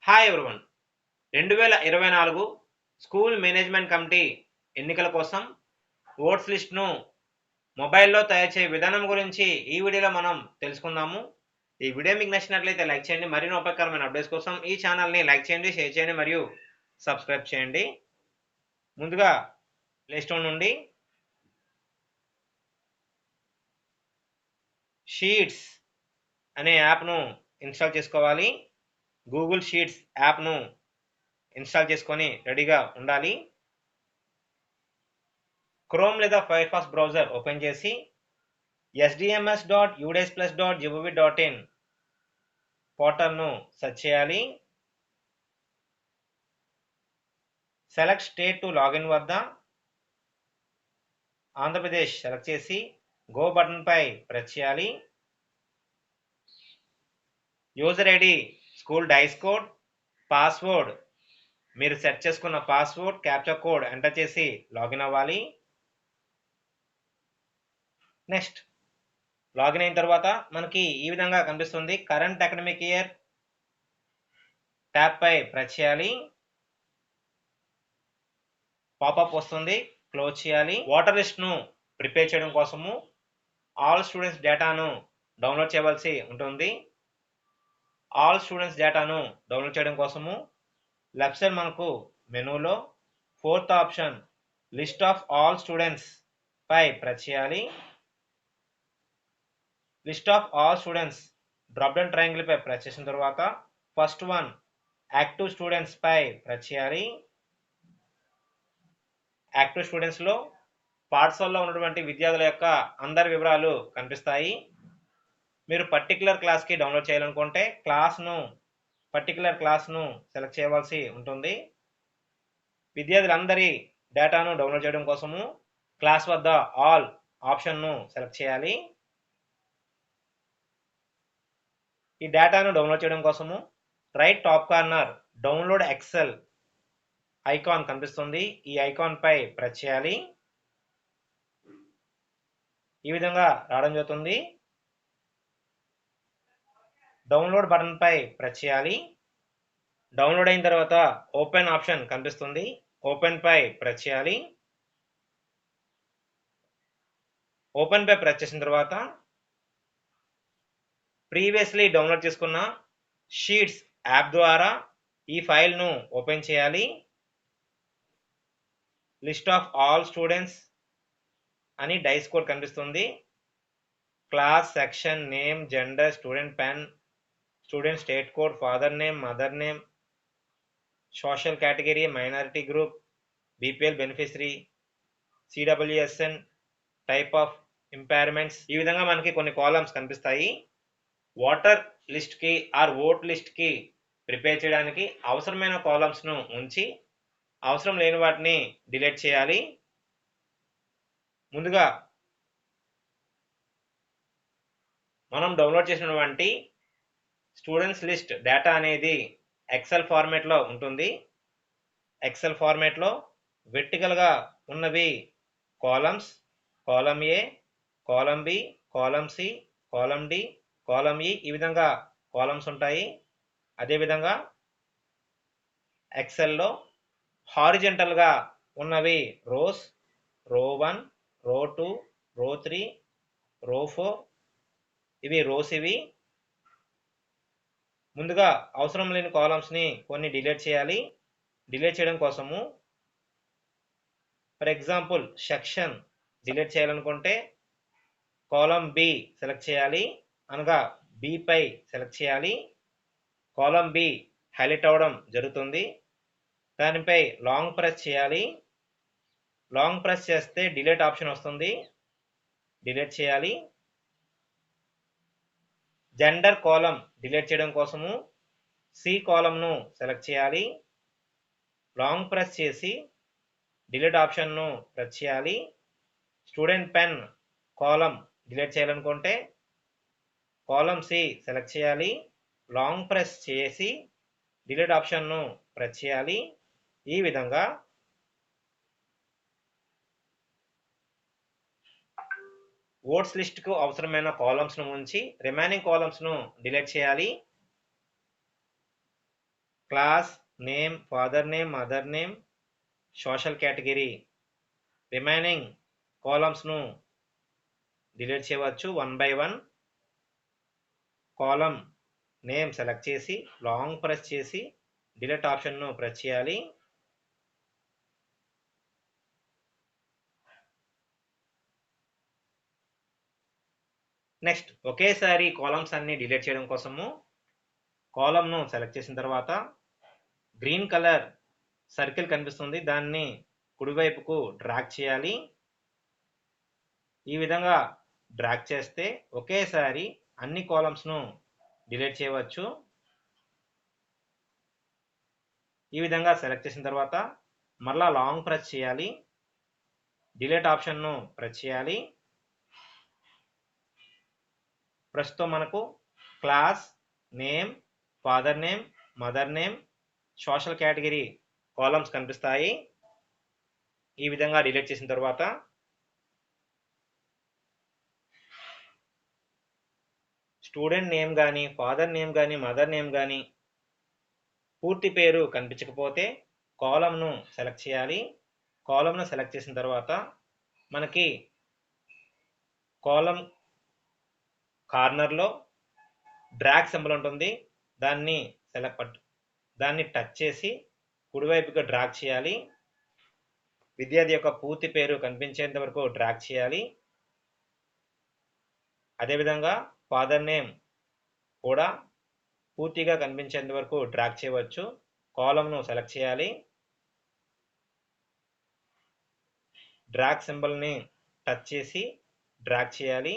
Hi everyone. 2024 school management committee ఎన్నికల కోసం oats లిస్ట్ను మొబైల్లో తయారు చేసే విధానం గురించి ఈ వీడియోలో మనం తెలుసుకుందాము. ఈ వీడియో మీకు నచ్చినట్లయితే లైక్ చేయండి. మరిన్ని ఉపయోగకరమైన అప్డేట్స్ కోసం ఈ ఛానల్ని లైక్ చేయండి, షేర్ చేయండి మరియు సబ్స్క్రైబ్ చేయండి. ముందుగా ప్లేస్టోర్ నుండి షీట్స్ అనే యాప్ను ఇన్స్టాల్ చేసుకోవాలి. గూగుల్ షీట్స్ యాప్ను ఇన్స్టాల్ చేసుకొని రెడీగా ఉండాలి. క్రోమ్ లేదా ఫైర్ ఫాక్స్ బ్రౌజర్ ఓపెన్ చేసి sdms.udesplus.gov.in పోర్టల్ను సెర్చ్ చేయాలి. సెలెక్ట్ స్టేట్ టు లాగిన్ వద్ద ఆంధ్రప్రదేశ్ సెలెక్ట్ చేసి గో బటన్ పై ప్రెస్ చేయాలి. User ID, school DISE code, password మీరు సెట్ చేసుకున్న పాస్వర్డ్, క్యాప్చా కోడ్ ఎంటర్ చేసి లాగిన్ అవ్వాలి. నెక్స్ట్ లాగిన్ అయిన తర్వాత మనకి ఈ విధంగా కనిపిస్తుంది. కరెంట్ అకాడమిక్ ఇయర్ ట్యాబ్ పై ప్రెస్ చేయాలి. పాపప్ వస్తుంది, క్లోజ్ చేయాలి. వాటర్ లిస్ట్ను ప్రిపేర్ చేయడం కోసము ఆల్ స్టూడెంట్స్ డేటాను డౌన్లోడ్ చేయవలసి ఉంటుంది. ఆల్ స్టూడెంట్స్ డేటాను డౌన్లోడ్ చేయడం కోసము లెఫ్ట్ సైడ్ మనకు మెనూలో fourth option list of all students పై ప్రెస్ చేయాలి. List of all students drop down triangle పై ప్రెస్ చేసిన తర్వాత ఫస్ట్ వన్ యాక్టివ్ స్టూడెంట్స్ పై ప్రెస్ చేయాలి. యాక్టివ్ స్టూడెంట్స్లో పాఠశాలలో ఉన్నటువంటి విద్యార్థుల యొక్క అందరి వివరాలు కనిపిస్తాయి. మీరు పర్టికులర్ క్లాస్కి డౌన్లోడ్ చేయాలనుకుంటే పర్టికులర్ క్లాస్ను సెలెక్ట్ చేయవలసి ఉంటుంది. విద్యార్థులందరి డేటాను డౌన్లోడ్ చేయడం కోసము క్లాస్ వద్ద ఆల్ ఆప్షన్ను సెలెక్ట్ చేయాలి. ఈ డేటాను డౌన్లోడ్ చేయడం కోసము right top corner download excel icon కనిపిస్తుంది. ఈ ఐకాన్ పై ప్రెస్ చేయాలి. ఈ విధంగా రావడం జరుగుతుంది. డౌన్లోడ్ బటన్ పై ప్రెస్ చేయాలి. డౌన్లోడ్ అయిన తర్వాత ఓపెన్ ఆప్షన్ కనిపిస్తుంది. ఓపెన్ పై ప్రెస్ చేయాలి. ఓపెన్ పై ప్రెస్ చేసిన తర్వాత ప్రీవియస్లీ డౌన్లోడ్ చేసుకున్న షీట్స్ యాప్ ద్వారా ఈ ఫైల్ను ఓపెన్ చేయాలి. లిస్ట్ ఆఫ్ ఆల్ స్టూడెంట్స్ అని డైస్ కోడ్ కనిపిస్తుంది. Class, section, name, gender, student pen, student state code, father name, mother name, social category, minority group, BPL beneficiary, CWSN, type of impairments, ఈ విధంగా మనకి కొన్ని కాలమ్స్ కనిపిస్తాయి. Water లిస్ట్కి are vote లిస్ట్కి prepare చేయడానికి అవసరమైన కాలమ్స్ను ఉంచి అవసరం లేని వాటిని డిలీట్ చేయాలి. ముందుగా మనం డౌన్లోడ్ చేసినటువంటి స్టూడెంట్స్ లిస్ట్ డేటా అనేది ఎక్సెల్ ఫార్మేట్లో ఉంటుంది. ఎక్సెల్ ఫార్మేట్లో వెర్టికల్గా ఉన్నవి columns, column A, column B, column C, column D, column E, ఈ విధంగా కాలమ్స్ ఉంటాయి. అదేవిధంగా ఎక్సెల్లో హారిజెంటల్గా ఉన్నవి రోస్, రో 1, రో 2, రో 3, రో 4, ఇవి రోస్. ఇవి ముందుగా అవసరం లేని కాలమ్స్ని కొన్ని డిలీట్ చేయాలి. డిలీట్ చేయడం కోసము ఫర్ ఎగ్జాంపుల్ సెక్షన్ డిలీట్ చేయాలనుకుంటే కాలమ్ బి సెలెక్ట్ చేయాలి, అనగా బి పై సెలెక్ట్ చేయాలి. కాలమ్ బి హైలైట్ అవ్వడం జరుగుతుంది. దానిపై లాంగ్ ప్రెస్ చేయాలి. లాంగ్ ప్రెస్ చేస్తే డిలీట్ ఆప్షన్ వస్తుంది, డిలీట్ చేయాలి. జెండర్ కాలమ్ డిలీట్ చేయడం కోసము సి కాలమ్ను సెలెక్ట్ చేయాలి. లాంగ్ ప్రెస్ చేసి డిలీట్ ఆప్షన్ను ప్రెస్ చేయాలి. స్టూడెంట్ పెన్ కాలమ్ డిలీట్ చేయాలనుకుంటే కాలమ్ సి సెలెక్ట్ చేయాలి. లాంగ్ ప్రెస్ చేసి డిలీట్ ఆప్షన్ను ప్రెస్ చేయాలి. ఈ విధంగా ఓట్స్ లిస్ట్కు అవసరమైన కాలమ్స్ను ఉంచి రిమైనింగ్ కాలమ్స్ను డిలీట్ చేయాలి. Class name, father name, mother name, social category. Remaining కాలమ్స్ను డిలీట్ చేయవచ్చు 1 by 1. కాలమ్ నేమ్ సెలెక్ట్ చేసి లాంగ్ ప్రెస్ చేసి డిలీట్ ఆప్షన్ను ప్రెస్ చేయాలి. నెక్స్ట్ ఒకేసారి కాలమ్స్ అన్ని డిలీట్ చేయడం కోసము కాలమ్ను సెలెక్ట్ చేసిన తర్వాత గ్రీన్ కలర్ సర్కిల్ కనిపిస్తుంది, దాన్ని కుడివైపుకు డ్రాగ్ చేయాలి. ఈ విధంగా డ్రాగ్ చేస్తే ఒకేసారి అన్ని కాలమ్స్ను డిలీట్ చేయవచ్చు. ఈ విధంగా సెలెక్ట్ చేసిన తర్వాత మరలా లాంగ్ ప్రెస్ చేయాలి, డిలీట్ ఆప్షన్ను ప్రెస్ చేయాలి. ప్రస్తుతం మనకు class name, father name, mother name, social category columns కనిపిస్తాయి. ఈ విధంగా డిలీట్ చేసిన తర్వాత స్టూడెంట్ నేమ్ కానీ, ఫాదర్ నేమ్ కానీ, మదర్ నేమ్ కానీ పూర్తి పేరు కనిపించకపోతే కాలమ్ను సెలెక్ట్ చేయాలి. కాలమ్ను సెలెక్ట్ చేసిన తర్వాత మనకి కాలమ్ కార్నర్లో డ్రాగ్ సింబల్ ఉంటుంది, దాన్ని టచ్ చేసి కుడివైపుగా డ్రాగ్ చేయాలి. విద్యార్థి యొక్క పూర్తి పేరు కనిపించేంత వరకు డ్రాగ్ చేయాలి. అదేవిధంగా ఫాదర్ నేమ్ కూడా పూర్తిగా కనిపించేంత వరకు డ్రాగ్ చేయవచ్చు. కాలమ్ను సెలెక్ట్ చేయాలి, డ్రాగ్ సింబల్ని టచ్ చేసి డ్రాగ్ చేయాలి.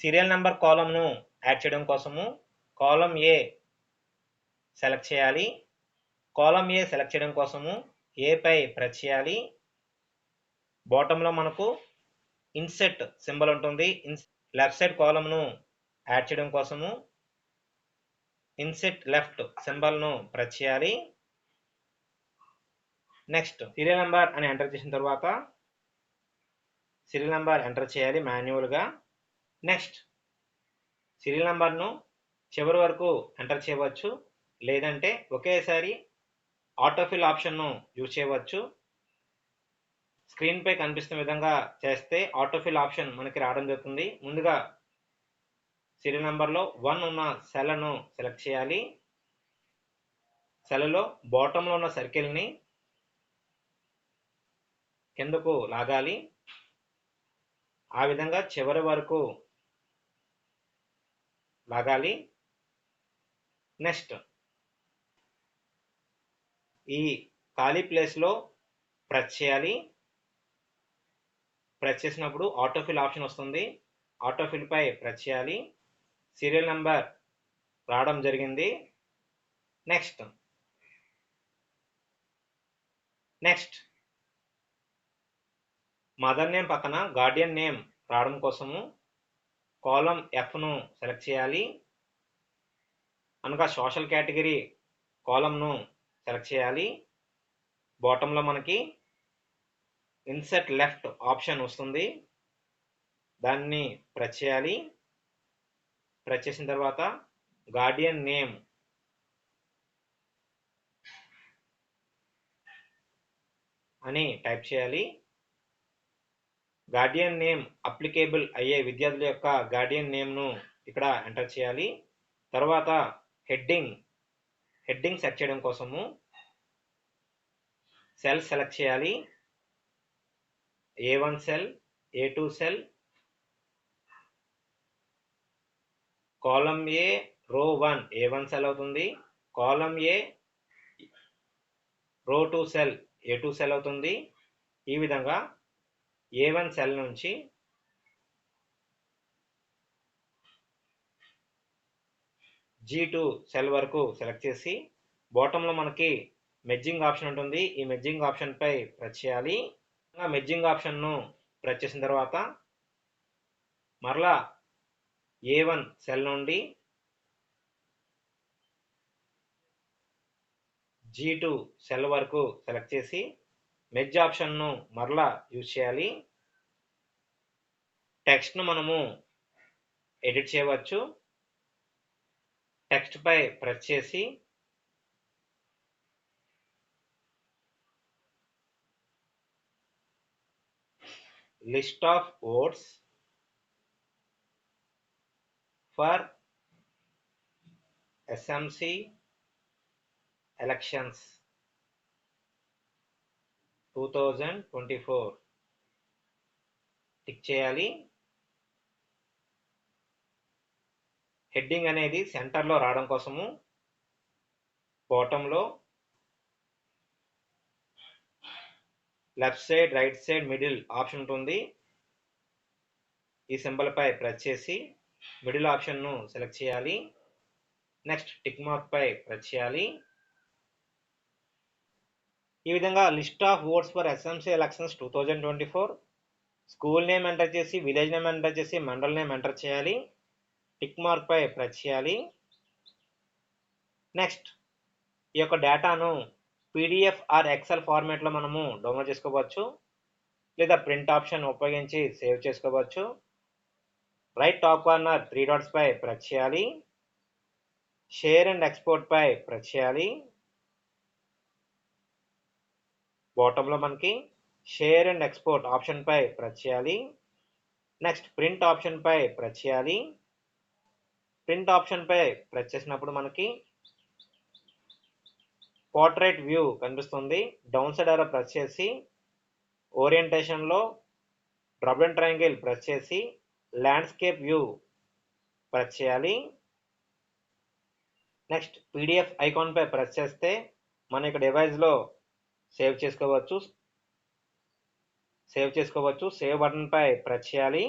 సీరియల్ నెంబర్ కాలమ్ను యాడ్ చేయడం కోసము కాలమ్ ఏ సెలెక్ట్ చేయాలి. కాలమ్ ఏ సెలెక్ట్ చేయడం కోసము ఏ పై ప్రెస్ చేయాలి. బాటంలో మనకు ఇన్సెట్ సింబల్ ఉంటుంది. లెఫ్ట్ సైడ్ కాలమ్ను యాడ్ చేయడం కోసము ఇన్సెట్ లెఫ్ట్ సింబల్ను ప్రెస్ చేయాలి. నెక్స్ట్ సీరియల్ నెంబర్ అని ఎంటర్ చేసిన తర్వాత సీరియల్ నెంబర్ ఎంటర్ చేయాలి మాన్యువల్గా. నెక్స్ట్ సీరియల్ నెంబర్ను చివరి వరకు ఎంటర్ చేయవచ్చు, లేదంటే ఒకేసారి ఆటోఫిల్ ఆప్షన్ను యూజ్ చేయవచ్చు. స్క్రీన్పై కనిపిస్తున్న విధంగా చేస్తే ఆటోఫిల్ ఆప్షన్ మనకి రావడం జరుగుతుంది. ముందుగా సీరియల్ నెంబర్లో 1 ఉన్న సెల్ను సెలెక్ట్ చేయాలి. సెల్లో బాటంలో ఉన్న సర్కిల్ని కిందకు లాగాలి. ఆ విధంగా చివరి వరకు లాగాలి. నెక్స్ట్ ఈ ఖాళీ ప్లేస్లో ప్రెస్ చేయాలి. ప్రెస్ చేసినప్పుడు ఆటోఫిల్ ఆప్షన్ వస్తుంది, ఆటోఫిల్ పై ప్రెస్ చేయాలి. సీరియల్ నెంబర్ రావడం జరిగింది. నెక్స్ట్ మదర్ నేమ్ పక్కన గార్డియన్ నేమ్ రావడం కోసము కాలమ్ ఎఫ్ను సెలెక్ట్ చేయాలి. అనగా సోషల్ కేటగిరీ కాలమ్ను సెలెక్ట్ చేయాలి. బాటంలో మనకి ఇన్సెట్ లెఫ్ట్ ఆప్షన్ వస్తుంది, దాన్ని ప్రెస్ చేయాలి. ప్రెస్ చేసిన తర్వాత గార్డియన్ నేమ్ అని టైప్ చేయాలి. గార్డియన్ నేమ్ అప్లికేబుల్ అయ్యే విద్యార్థుల యొక్క గార్డియన్ నేమ్ను ఇక్కడ ఎంటర్ చేయాలి. తర్వాత హెడ్డింగ్ సెట్ చేయడం కోసము సెల్ సెలెక్ట్ చేయాలి. A1 cell, A2 cell, column ఏ రో 1 A1 సెల్ అవుతుంది. కాలమ్ ఏ రో 2 సెల్ A2 సెల్ అవుతుంది. ఈ విధంగా A1 సెల్ నుంచి G2 సెల్ వరకు సెలెక్ట్ చేసి బాటంలో మనకి మెర్జింగ్ ఆప్షన్ ఉంటుంది, ఈ మెర్జింగ్ ఆప్షన్ పై ప్రెస్ చేయాలి. మెర్జింగ్ ఆప్షన్ను ప్రెస్ చేసిన తర్వాత మరలా A1 సెల్ నుండి G2 సెల్ వరకు సెలెక్ట్ చేసి మెర్జ్ ఆప్షన్ను మరలా యూజ్ చేయాలి. టెక్స్ట్ను మనము ఎడిట్ చేయవచ్చు. టెక్స్ట్ పై ప్రెస్ చేసి list of votes for SMC elections 2024 tick చేయాలి. హెడ్డింగ్ అనేది సెంటర్లో రావడం కోసము బాటంలో left side, right side, middle option ఉంటుంది. ఈ సింబల్ పై ప్రెస్ చేసి మిడిల్ ఆప్షన్ను సెలెక్ట్ చేయాలి. నెక్స్ట్ టిక్ మార్క్ పై ప్రెస్ చేయాలి. ఈ విధంగా list of votes for SMC elections 2024 school name enter చేసి, విలేజ్ నేమ్ ఎంటర్ చేసి, మండల్ నేమ్ ఎంటర్ చేయాలి. టిక్ మార్క్ పై ప్రెస్ చేయాలి. నెక్స్ట్ ఈ యొక్క డేటాను పీడిఎఫ్ ఆర్ ఎక్సెల్ ఫార్మేట్లో మనము డౌన్లోడ్ చేసుకోవచ్చు, లేదా ప్రింట్ ఆప్షన్ ఉపయోగించి సేవ్ చేసుకోవచ్చు. రైట్ టాప్ కార్నర్ 3 డాట్స్ పై ప్రెస్ చేయాలి. షేర్ అండ్ ఎక్స్పోర్ట్ పై ప్రెస్ చేయాలి. బాటంలో మనకి షేర్ అండ్ ఎక్స్పోర్ట్ ఆప్షన్ పై ప్రెస్ చేయాలి. నెక్స్ట్ ప్రింట్ ఆప్షన్ పై ప్రెస్ చేయాలి. ప్రింట్ ఆప్షన్ పై ప్రెస్ చేసినప్పుడు మనకి పోర్ట్రైట్ వ్యూ కనిపిస్తుంది. డౌన్ సైడ్ ఆరో ప్రెస్ చేసి ఓరియంటేషన్లో డ్రాప్ అండ్ ట్రయాంగిల్ ప్రెస్ చేసి ల్యాండ్స్కేప్ వ్యూ ప్రెస్ చేయాలి. నెక్స్ట్ పీడిఎఫ్ ఐకాన్ పై ప్రెస్ చేస్తే మన యొక్క డివైస్లో సేవ్ చేసుకోవచ్చు. సేవ్ బటన్ పై ప్రెస్ చేయాలి.